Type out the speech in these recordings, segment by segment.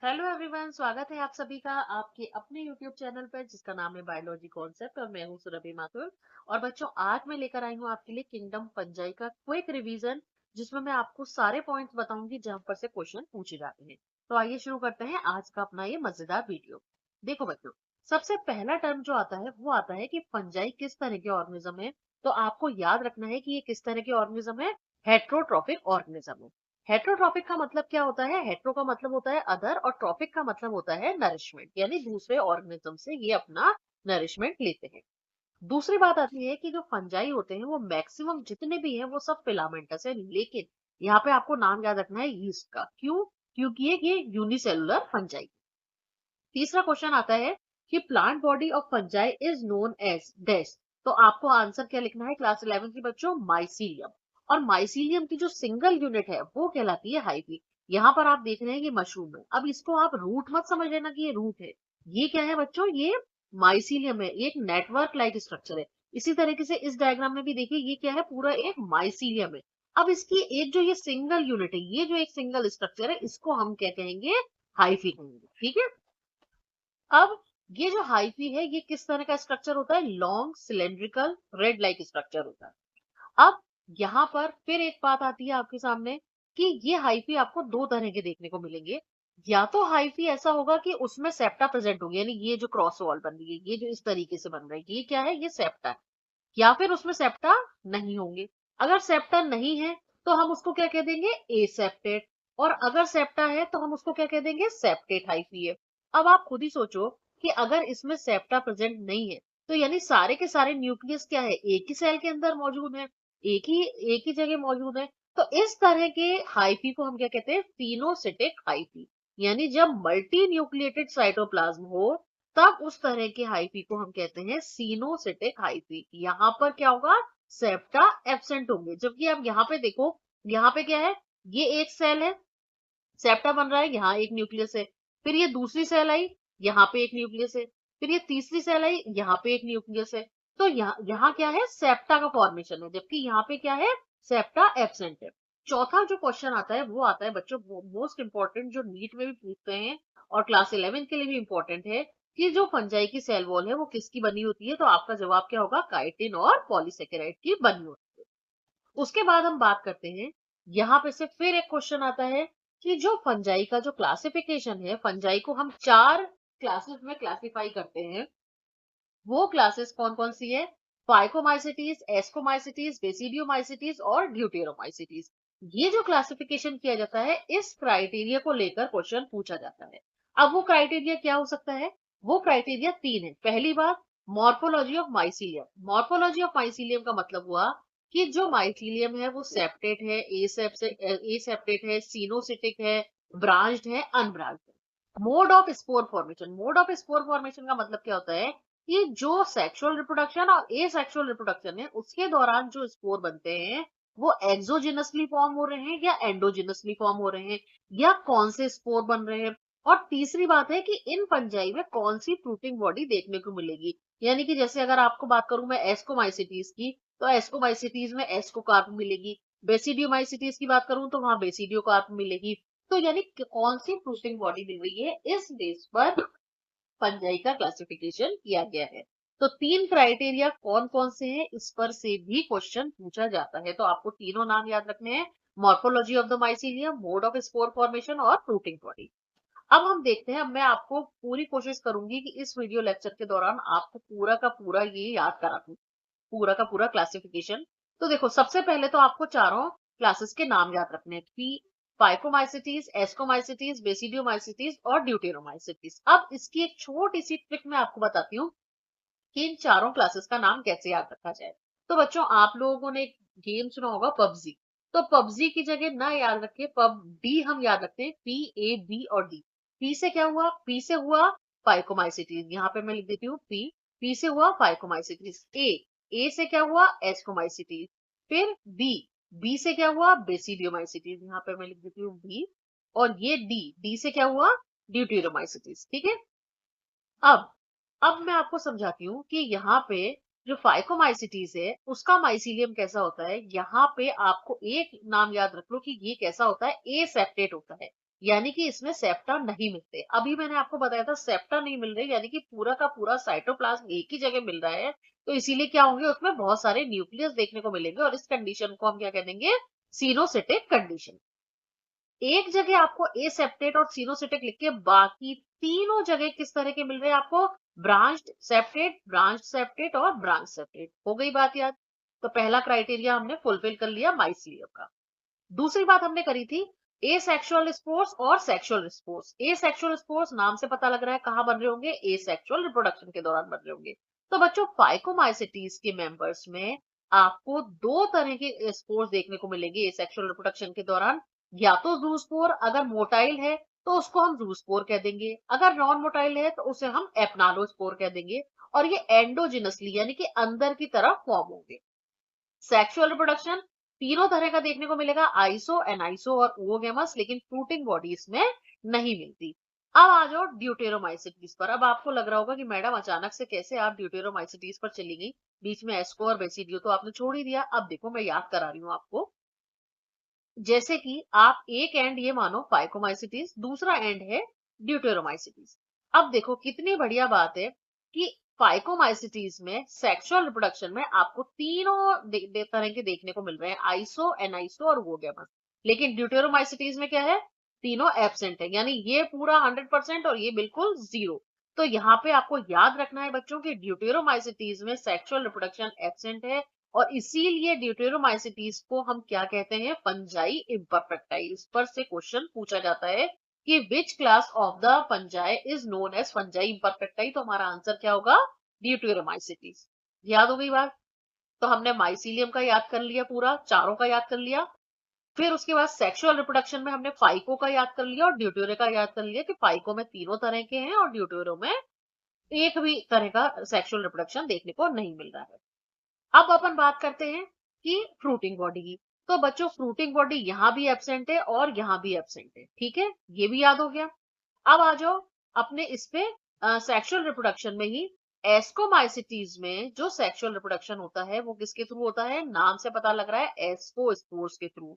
Hello everyone, स्वागत है आप सभी का आपके अपने यूट्यूब चैनल पर जिसका नाम है बायोलॉजी कॉन्सेप्ट और मैं हूं सुरभि माथुर। और बच्चों, आज मैं लेकर आई हूं आपके लिए किंगडम फंजाई का क्विक रिवीजन, जिसमें मैं आपको सारे पॉइंट्स बताऊंगी जहां पर से क्वेश्चन पूछे जाते हैं। तो आइए शुरू करते हैं आज का अपना ये मजेदार वीडियो। देखो बच्चों, सबसे पहला टर्म जो आता है वो आता है कि फंजाई किस तरह के ऑर्गेनिज्म है। तो आपको याद रखना है कि ये किस तरह के ऑर्गेनिज्म है। हेट्रोट्रॉफिक ऑर्गेनिज्म है। हेट्रोट्रॉफिक का मतलब क्या होता है? हेट्रो का मतलब होता है अदर और ट्रॉफिक का मतलब होता है नरिशमेंट, यानी दूसरे ऑर्गेनिज्म से ये अपना नरिशमेंट लेते हैं। दूसरी बात आती है कि जो फंजाई होते हैं वो मैक्सिमम जितने भी हैं वो सब फिलामेंटस है, लेकिन यहाँ पे आपको नाम याद रखना है यीस्ट का। क्यों? क्योंकि ये यूनिसेलुलर फंजाई। तीसरा क्वेश्चन आता है कि plant body of fungi is known as dash. तो आपको आंसर क्या लिखना है क्लास 11 की बच्चों? माइसीलियम। और माइसीलियम की जो सिंगल यूनिट है वो कहलाती है हाइफी। यहाँ पर आप देख रहे हैं ये मशरूम है। अब इसको आप रूट मत समझ लेना कि ये रूट है। ये क्या है बच्चों? ये माइसीलियम है। ये एक नेटवर्क लाइक स्ट्रक्चर है। इसी तरीके से इस डायग्राम में भी देखिए ये क्या है? पूरा एक माइसीलियम है। अब इसकी एक जो ये सिंगल यूनिट है, ये जो एक सिंगल स्ट्रक्चर है, इसको हम क्या कहेंगे? हाइफी कहेंगे। ठीक है। अब ये जो हाइफी है ये किस तरह का स्ट्रक्चर होता है? Long cylindrical red like structure होता है। अब यहाँ पर फिर एक बात आती है आपके सामने कि ये हाइफी आपको दो तरह के देखने को मिलेंगे। या तो हाइफी ऐसा होगा कि उसमें सेप्टा प्रेजेंट होगी, यानी ये जो क्रॉस वॉल बन रही है, ये जो इस तरीके से बन रहा है, ये क्या है? ये सेप्टा है। या फिर उसमें सेप्टा नहीं होंगे। अगर सेप्टा नहीं है तो हम उसको क्या कह देंगे? एसेप्टेट। और अगर सेप्टा है तो हम उसको क्या कह देंगे? सेप्टेट हाइफी है। अब आप खुद ही सोचो कि अगर इसमें सेप्टा प्रेजेंट नहीं है तो यानी सारे के सारे न्यूक्लियस क्या है? एक ही सेल के अंदर मौजूद है, एक ही जगह मौजूद है। तो इस तरह के हाइफी को हम क्या कहते हैं? फिनोसिटिक हाइफी। यानी जब मल्टी न्यूक्लिएटेड साइटोप्लाज्म हो तब उस तरह के हाइफी को हम कहते हैं सीनोसिटिक हाइफी। यहाँ पर क्या होगा? सेप्टा एब्सेंट होंगे। जबकि अब यहाँ पे देखो, यहाँ पे क्या है? ये एक सेल है, सेप्टा बन रहा है, यहाँ एक न्यूक्लियस है। फिर ये दूसरी सेल आई, यहाँ पे एक न्यूक्लियस है। फिर ये तीसरी सेल आई, यहाँ पे एक न्यूक्लियस है। तो यहाँ क्या है? सेप्टा का फॉर्मेशन है, जबकि यहाँ पे क्या है? सेप्टा एब्सेंट है। चौथा जो क्वेश्चन आता है वो आता है बच्चों मोस्ट इंपॉर्टेंट, जो नीट में भी पूछते हैं और क्लास 11 के लिए भी इंपॉर्टेंट है, कि जो फंजाई की सेल वॉल है वो किसकी बनी होती है? तो आपका जवाब क्या होगा? काइटिन और पॉलीसेकेराइड की बनी होती है। उसके बाद हम बात करते हैं, यहाँ पे से फिर एक क्वेश्चन आता है कि जो फंजाई का जो क्लासिफिकेशन है, फंजाई को हम चार क्लासेस में क्लासिफाई करते हैं। वो क्लासेस कौन कौन सी है? फाइकोमाइसिटीज, एस्कोमाइसिटीज, बेसिडियोमाइसिटीज और ड्यूटेरोमाइसिटीज। ये जो क्लासिफिकेशन किया जाता है, इस क्राइटेरिया को लेकर क्वेश्चन पूछा जाता है। अब वो क्राइटेरिया क्या हो सकता है? वो क्राइटेरिया तीन है। पहली बात, morphology of mycelium. Morphology of mycelium का मतलब हुआ कि जो माइसीलियम है वो सेप्टेट है, एसेप्टेट है, सीनोसिटिक है, ब्रांच्ड है, अनब्रांच्ड है। Mode of spore formation. Mode of spore formation का मतलब क्या होता है? कि जो सेक्सुअल रिप्रोडक्शन और एसेक्सुअल रिप्रोडक्शन है उसके दौरान जो स्पोर बनते हैं वो एक्सोजिनसली फॉर्म हो रहे हैं या एंडोजिनसली फॉर्म हो रहे हैं, या कौन से स्पोर बन रहे हैं। और तीसरी बात है कि इन फंजाई में कौन सी फ्रूटिंग बॉडी देखने को मिलेगी। यानी कि जैसे अगर आपको बात करूं मैं एस्कोमाइसिटीज की, तो एस्कोमाइसिटीज में एस्कोकार्प मिलेगी। बेसिडियोमाइसिटीज की बात करूं तो वहां बेसिडियोकार्प मिलेगी। तो यानी कौन सी फ्रूटिंग बॉडी मिल रही है, इस बेस पर फंजाई का क्लासिफिकेशन किया गया है। तो तीन क्राइटेरिया कौन कौन से हैं इस पर से भी क्वेश्चन पूछा जाता है। तो आपको तीनों नाम याद रखने हैं, morphology of the mycelium, mode of spore formation और फ्रूटिंग बॉडी। अब हम देखते हैं, अब मैं आपको पूरी कोशिश करूंगी कि इस वीडियो लेक्चर के दौरान आपको पूरा का पूरा ये याद करा दूं, पूरा का पूरा क्लासिफिकेशन। तो देखो, सबसे पहले तो आपको चारों क्लासेस के नाम याद रखने हैं, फाइकोमाइसिटीज, एस्कोमाइसिटीज, बेसिडियोमाइसिटीज और ड्यूटेरोमाइसिटीज। अब इसकी एक छोटी सी ट्रिक मैं आपको बताती हूँ कि इन चारों क्लासेस का नाम कैसे याद रखा जाए। तो बच्चों, आप लोगों ने एक गेम सुना होगा पबजी। तो पबजी की जगह ना याद रखिए पब डी, हम याद रखते हैं PAB और डी। पी से क्या हुआ? पी से हुआ फाइकोमाइसिटीज, यहाँ पे मैं लिख देती हूँ पी। पी से हुआ फाइकोमाइसिटीज। ए से क्या हुआ? एस्कोमाइसिटीज। फिर बी, बी से क्या हुआ? बेसिडियोमाइसिटीज, यहाँ पे मैं लिख देती हूँ बी। और ये डी, डी से क्या हुआ? ड्यूटेरोमाइसिटीज। ठीक है। अब अब मैं आपको समझाती हूँ कि यहाँ पे जो फाइकोमाइसिटीज है उसका माइसीलियम कैसा होता है। यहाँ पे आपको एक नाम याद रख लो कि ये कैसा होता है? एसेप्टेट होता है। यानी कि इसमें सेप्टा नहीं मिलते। अभी मैंने आपको बताया था सेप्टा नहीं मिल रहे, यानी कि पूरा का पूरा साइटोप्लाज्म एक ही जगह मिल रहा है, तो इसीलिए क्या होंगे, उसमें बहुत सारे न्यूक्लियस देखने को मिलेंगे और इस कंडीशन को हम क्या कह देंगे, सिनोसिटिक कंडीशन। एक जगह आपको एसेप्टेट और सिनोसिटिक लिख के बाकी तीनों जगह किस तरह के मिल रहे हैं आपको, ब्रांच्ड सेप्टेट और ब्रांच सेप्टेट। हो गई बात याद। तो पहला क्राइटेरिया हमने फुलफिल कर लिया माइसीलियम का। दूसरी बात हमने करी थी एसेक्सुअल स्पोर्स और सेक्सुअल स्पोर्स। एसेक्सुअल स्पोर्स नाम से पता लग रहा है कहाँ बन रहे होंगे, एसेक्सुअल रिप्रोडक्शन के दौरान बन रहे होंगे। तो बच्चों फाइकोमाइसिटीज के मेंबर्स में आपको दो तरह के स्पोर्स देखने को मिलेंगे एसेक्सुअल रिप्रोडक्शन के दौरान। या तो जूस्पोर, अगर मोटाइल है तो उसको हम जूस्पोर कह देंगे, अगर नॉन मोटाइल है तो उसे हम एपनालोस्पोर कह देंगे। और ये एंडोजिनसली यानी कि अंदर की तरफ फॉर्म होंगे। सेक्सुअल रिप्रोडक्शन तीनों तरह का देखने को मिलेगा, आइसो, एनाइसो और ओगेमस, लेकिन फ्रूटिंग बॉडी इसमें नहीं मिलती। अब आ जाओ ड्यूटेरोमाइसिटीज पर। अब आपको लग रहा होगा कि मैडम अचानक से कैसे आप ड्यूटेरोमाइसिटीज पर चली गई, बीच में एस्को और बेसिडियो तो आपने छोड़ ही दिया। अब देखो मैं याद करा रही हूँ आपको। जैसे कि आप एक एंड ये मानो फाइकोमाइसिटीज, दूसरा एंड है ड्यूटेरोमाइसिटीज। अब देखो कितनी बढ़िया बात है कि फाइकोमाइसिटीज में सेक्सुअल रिप्रोडक्शन में आपको तीनों तरह के देखने को मिल रहे हैं, आइसो, एनाइसो और वोगेमस। लेकिन ड्यूटेरोमाइसिटीज में क्या है, तीनों एब्सेंट है, यानी ये पूरा 100% और ये बिल्कुल जीरो। तो यहाँ पे आपको याद रखना है बच्चों की ड्यूटेरोमाइसिटीज में सेक्सुअल रिप्रोडक्शन एब्सेंट है, और इसीलिए ड्यूटेरोमाइसिटीज को हम क्या कहते हैं, फंजाई इम्परफेक्टाई। इस पर से क्वेश्चन पूछा जाता है कि which class of the fungi is known as fungi imperfecti. तो हमारा आंसर क्या होगा, ड्यूटेरोमाइसिटीज। याद हो गई बात। तो हमने माइसीलियम का याद कर लिया, पूरा चारों का याद कर लिया। फिर उसके बाद सेक्सुअल रिप्रोडक्शन में हमने फाइको का याद कर लिया और ड्यूटेरो का याद कर लिया कि फाइको में तीनों तरह के हैं और ड्यूटेरो में एक भी तरह का सेक्सुअल रिप्रोडक्शन देखने को नहीं मिल रहा है। अब अपन बात करते हैं कि फ्रूटिंग बॉडी की। तो बच्चों फ्रूटिंग बॉडी यहाँ भी एब्सेंट है और यहाँ भी एब्सेंट है, ठीक है, ये भी याद हो गया। अब आ जाओ अपने इस पे सेक्सुअल रिप्रोडक्शन में ही। एस्कोमाइसिटीज में जो सेक्सुअल रिप्रोडक्शन होता है वो किसके थ्रू होता है, नाम से पता लग रहा है, एस्कोस्पोर्स के थ्रू।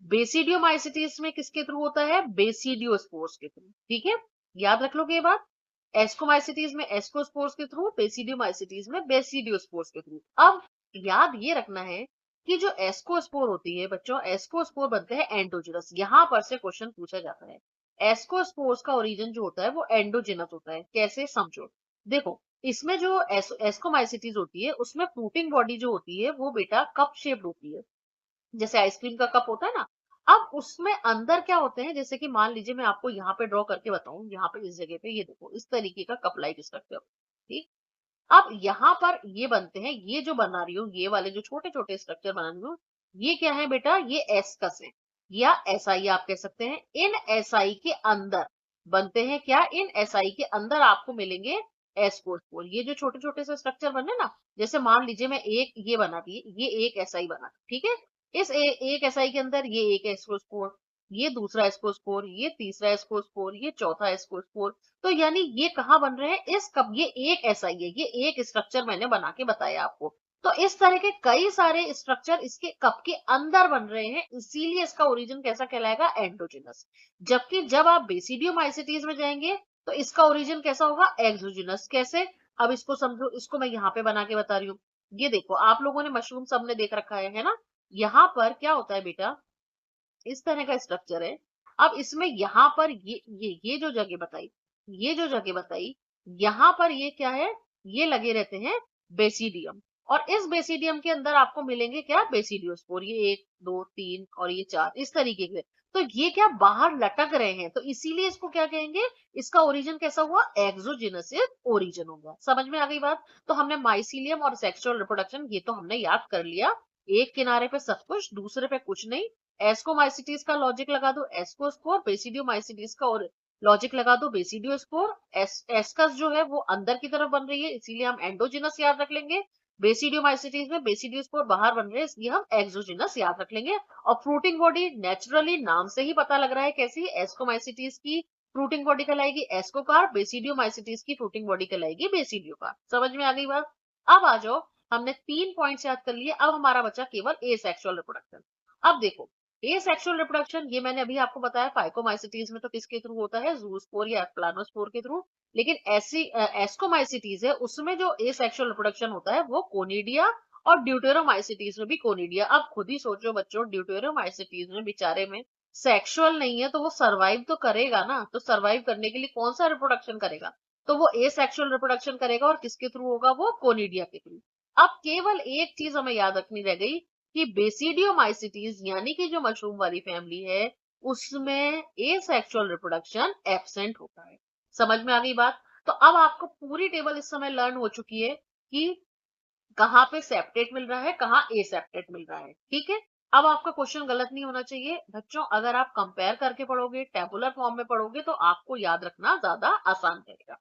बेसिडियोमाइसिटीज में किसके थ्रू होता है, बेसिडियोस्पोर्स के थ्रू, ठीक है, याद रख लोगे ये बात। एस्कोमाइसिटीज में एस्कोस्पोर्स के थ्रू, बेसिडियोमाइसिटीज में बेसिडियोस्पोर्स के थ्रू। अब याद ये रखना है कि जो एस्कोस्पोर होती है बच्चों, एस्कोस्पोर बनते हैं एंडोजिनस। यहां पर से क्वेश्चन पूछा जाता है, एस्कोस्पोर्स का ओरिजिन जो होता है वो एंडोजिनस होता है। कैसे, समझो। देखो इसमें जो एस्कोमाइसिटीज होती है उसमें फ्रूटिंग बॉडी जो होती है वो बेटा कप शेप्ड होती है, जैसे आइसक्रीम का कप होता है ना। अब उसमें अंदर क्या होते हैं, जैसे कि मान लीजिए मैं आपको यहाँ पे ड्रॉ करके बताऊं, यहाँ पे इस जगह पे ये देखो इस तरीके का कप लाइक स्ट्रक्चर, ठीक। अब यहाँ पर ये बनते हैं, ये जो बना रही हूँ, ये वाले जो छोटे छोटे स्ट्रक्चर बना रही हूँ, ये क्या है बेटा, ये एस्कस है या एसआई आप कह सकते हैं। इन एसआई के अंदर बनते हैं क्या, इन एसआई के अंदर आपको मिलेंगे एस्कोस्पोर। ये जो छोटे छोटे से स्ट्रक्चर बने ना, जैसे मान लीजिए मैं एक ये बना दी, ये एक एसआई बना, ठीक है। इस एक एसआई के अंदर ये एक एस्कोस्पोर, ये दूसरा एस्कोस्पोर, ये तीसरा एस्कोस्पोर, ये चौथा एस्कोस्पोर। तो यानी ये कहाँ बन रहे हैं, इस कप, ये एक ऐसा ही है, ये एक स्ट्रक्चर मैंने बना के बताया आपको। तो इस तरह के कई सारे स्ट्रक्चर इसके कप के अंदर बन रहे हैं, इसीलिए इसका ओरिजिन कैसा कहलाएगा, एंडोजिनस। जबकि जब आप बेसिडियोमाइसिटीज में जाएंगे तो इसका ओरिजिन कैसा होगा, एक्सोजिनस। कैसे, अब इसको समझो, इसको मैं यहाँ पे बना के बता रही हूँ। ये देखो आप लोगों ने मशरूम सबने देख रखा है ना। यहाँ पर क्या होता है बेटा, इस तरह का स्ट्रक्चर है। अब इसमें यहाँ पर ये जो जगह बताई, ये जो जगह बताई, यहाँ पर ये क्या है, ये लगे रहते हैं बेसिडियम। और इस बेसिडियम के अंदर आपको मिलेंगे क्या, बेसिडियोस्पोर। ये एक दो तीन और ये चार, इस तरीके के। तो ये क्या बाहर लटक रहे हैं, तो इसीलिए इसको क्या कहेंगे, इसका ओरिजिन कैसा हुआ, एक्सोजिनस ओरिजिन होगा। समझ में आ गई बात। तो हमने माइसीलियम और सेक्सुअल रिप्रोडक्शन ये तो हमने याद कर लिया। एक किनारे पे सब कुछ, दूसरे पे कुछ नहीं। एस्कोमाइसिटीज का लॉजिक लगा दो एस्कोस्पोर, बेसिडियोमाइसिटीज का और लॉजिक लगा दो बेसिडियोस्पोर। एस्कस जो है वो अंदर की तरफ बन रही है, इसीलिए हम एंडोजिनस याद रख लेंगे। बेसिडियोमाइसिटीज में बेसिडियोस्पोर बाहर बन रहे हैं, इसलिए हम एक्सोजिनस याद रख लेंगे। और फ्रूटिंग बॉडी नेचुरली नाम से ही पता लग रहा है कैसी, एस्कोमाइसिटीज की फ्रूटिंग बॉडी कहलाएगी एस्कोकार, बेसिडियोमाइसिटीज की फ्रूटिंग बॉडी कहलाएगी बेसिडियोकार। समझ में आ गई बात। अब आ जाओ, हमने 3 पॉइंट्स याद कर लिए, अब हमारा बचा केवल ए सेक्सुअल रिप्रोडक्शन। अब देखो ए सेक्सुअल रिप्रोडक्शन ये मैंने अभी आपको बताया फाइकोमाइसिटीज में तो किसके थ्रू होता है, जूस्पोर या प्लानोस्पोर के थ्रू। लेकिन ऐसी एस्कोमाइसिटीज है उसमें जो ए सेक्सुअल रिप्रोडक्शन होता है वो कोनिडिया और ड्यूटेरोमाइसिटीज में भी कोनिडिया। अब खुद ही सोचो बच्चों, ड्यूटेरोमाइसिटीज में बेचारे में सेक्सुअल नहीं है तो वो सर्वाइव तो करेगा ना, तो सर्वाइव करने के लिए कौन सा रिप्रोडक्शन करेगा, तो वो ए सेक्सुअल रिप्रोडक्शन करेगा और किसके थ्रू होगा, वो कोनिडिया के थ्रू। अब केवल एक चीज हमें याद रखनी रह गई कि बेसिडियोमाइसिटीज यानी कि जो मशरूम वाली फैमिली है उसमें एसेक्सुअल रिप्रोडक्शन एब्सेंट होता है। समझ में आ गई बात? तो अब आपको पूरी टेबल इस समय लर्न हो चुकी है कि कहाँ पे सेप्टेट मिल रहा है, कहाँ एसेप्टेट मिल रहा है। ठीक है, अब आपका क्वेश्चन गलत नहीं होना चाहिए बच्चों। अगर आप कंपेयर करके पढ़ोगे, टेबुलर फॉर्म में पढ़ोगे तो आपको याद रखना ज्यादा आसान रहेगा।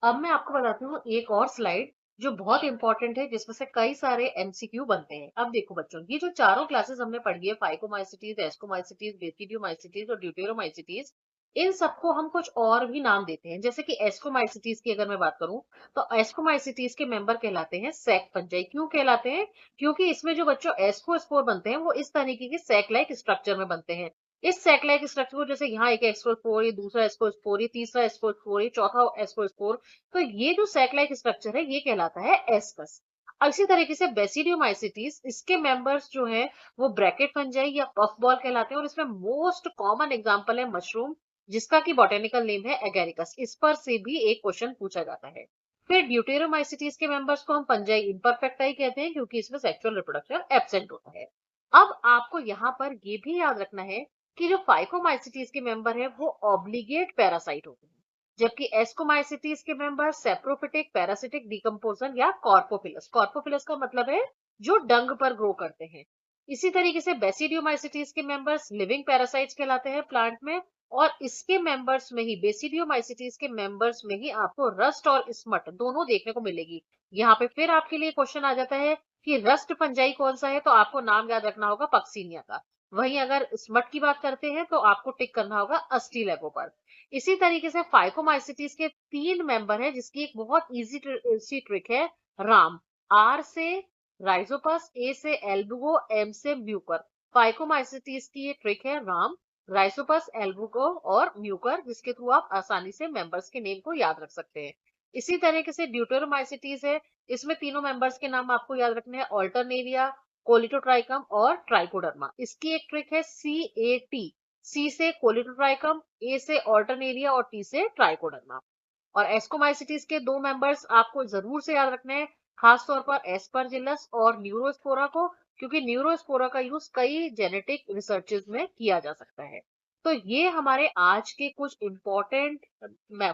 अब मैं आपको बताती हूँ एक और स्लाइड जो बहुत इंपॉर्टेंट है, जिसमें से कई सारे एमसीक्यू बनते हैं। अब देखो बच्चों, ये जो चारों क्लासेस हमने पढ़ी है, फाइकोमाइसिटीज, एस्कोमाइसिटीज, बेसिडियोमाइसिटीज और ड्यूटेरोमाइसिटीज, इन सबको हम कुछ और भी नाम देते हैं। जैसे कि एस्कोमाइसिटीज की अगर मैं बात करूं तो एस्कोमाइसिटीज के मेंबर कहलाते हैं सैक फंजाई। क्यों कहलाते हैं? क्योंकि इसमें जो बच्चों एस्कोस्पोर बनते हैं वो इस तरीके के सैक लाइक स्ट्रक्चर में बनते हैं। इस सैक लाइक स्ट्रक्चर को, जैसे यहाँ एक एस्कोस्पोर, ये दूसरा एस्कोस्पोर, ये तीसरा एस्कोस्पोर, ये चौथा एस्कोस्पोर, तो ये जो सैक लाइक स्ट्रक्चर है ये कहलाता है एस्कस। इसी तरीके से बेसिडियोमाइसिटीज, इसके मेंबर्स जो है वो ब्रैकेट फंजाई या पफ बॉल कहलाते हैं और इसमें मोस्ट कॉमन एग्जांपल है मशरूम, जिसका की बॉटेनिकल नेम है एगेरिकस। इस पर से भी एक क्वेश्चन पूछा जाता है। फिर ड्यूटेरोमाइसिटीज के मेंबर्स को हम फंजाई इम्परफेक्टाई कहते हैं क्योंकि इसमें सेक्सुअल रिप्रोडक्शन एब्सेंट होता है। अब आपको यहाँ पर ये भी याद रखना है कि जो फाइकोमाइसिटीज के मेंबर है वो ऑब्लिगेट पैरासाइट होते हैं, जबकि एस्कोमाइसिटीज के मेंबर सेप्रोफिटिक, पैरासिटिक डिकम्पोजन या कॉर्पोफिलस। कॉर्पोफिलस का मतलब है जो डंग पर ग्रो करते हैं। इसी तरीके से बेसिडियोमाइसिटीज के मेंबर्स लिविंग पैरासाइट्स कहलाते हैं प्लांट में, और इसके मेंबर्स में ही, बेसिडियोमाइसिटीज के मेंबर्स में ही आपको रस्ट और स्मट दोनों देखने को मिलेगी। यहाँ पे फिर आपके लिए क्वेश्चन आ जाता है कि रस्ट फंजाई कौन सा है, तो आपको नाम याद रखना होगा पक्सीनिया का। वहीं अगर स्मट की बात करते हैं तो आपको टिक करना होगा अस्टीलेगो पर। इसी तरीके से फाइकोमाइसिटीज के 3 मेंबर हैं जिसकी एक बहुत इजी सी ट्रिक है, राम। आर से राइजोपस, ए से एल्बुगो, एम से म्यूकर। फाइकोमाइसिटीज की ये ट्रिक है, राम, राइसोपस, एल्बुगो और म्यूकर, जिसके थ्रू आप आसानी से मेंबर्स के नेम को याद रख सकते हैं। इसी तरीके से ड्यूटेरोमाइसिटीज है, इसमें तीनों मेंबर्स के नाम आपको याद रखने हैं, ऑल्टरनेरिया, कोलिटोट्राइकम और ट्राइकोडर्मा। इसकी एक ट्रिक है CAT, सी से कोलिटोट्राइकम, ए से ऑल्टरनेरिया और टी से ट्राइकोडर्मा। और एस्कोमाइसिटीज के 2 मेंबर्स आपको जरूर से याद रखने हैं, खास तौर पर एस्परजिलस और न्यूरोस्पोरा को, क्योंकि न्यूरोस्पोरा का यूज कई जेनेटिक रिसर्चेज में किया जा सकता है। तो ये हमारे आज के कुछ इंपॉर्टेंट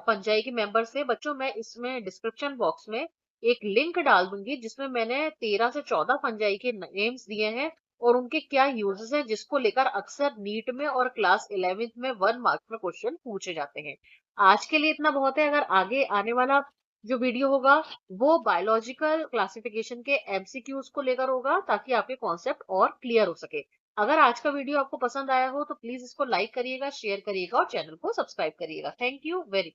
फंजाई के मेंबर्स थे बच्चों। मैं इसमें डिस्क्रिप्शन बॉक्स में एक लिंक डाल दूंगी जिसमें मैंने 13 से 14 फंजाई के नेम्स दिए हैं और उनके क्या यूजेस हैं, जिसको लेकर अक्सर नीट में और क्लास 11th में 1 मार्क्स में क्वेश्चन पूछे जाते हैं। आज के लिए इतना बहुत है। अगर आगे आने वाला जो वीडियो होगा वो बायोलॉजिकल क्लासिफिकेशन के एमसीक्यूज को लेकर होगा, ताकि आपके कॉन्सेप्ट और क्लियर हो सके। अगर आज का वीडियो आपको पसंद आया हो तो प्लीज इसको लाइक करिएगा, शेयर करिएगा और चैनल को सब्सक्राइब करिएगा। Thank you very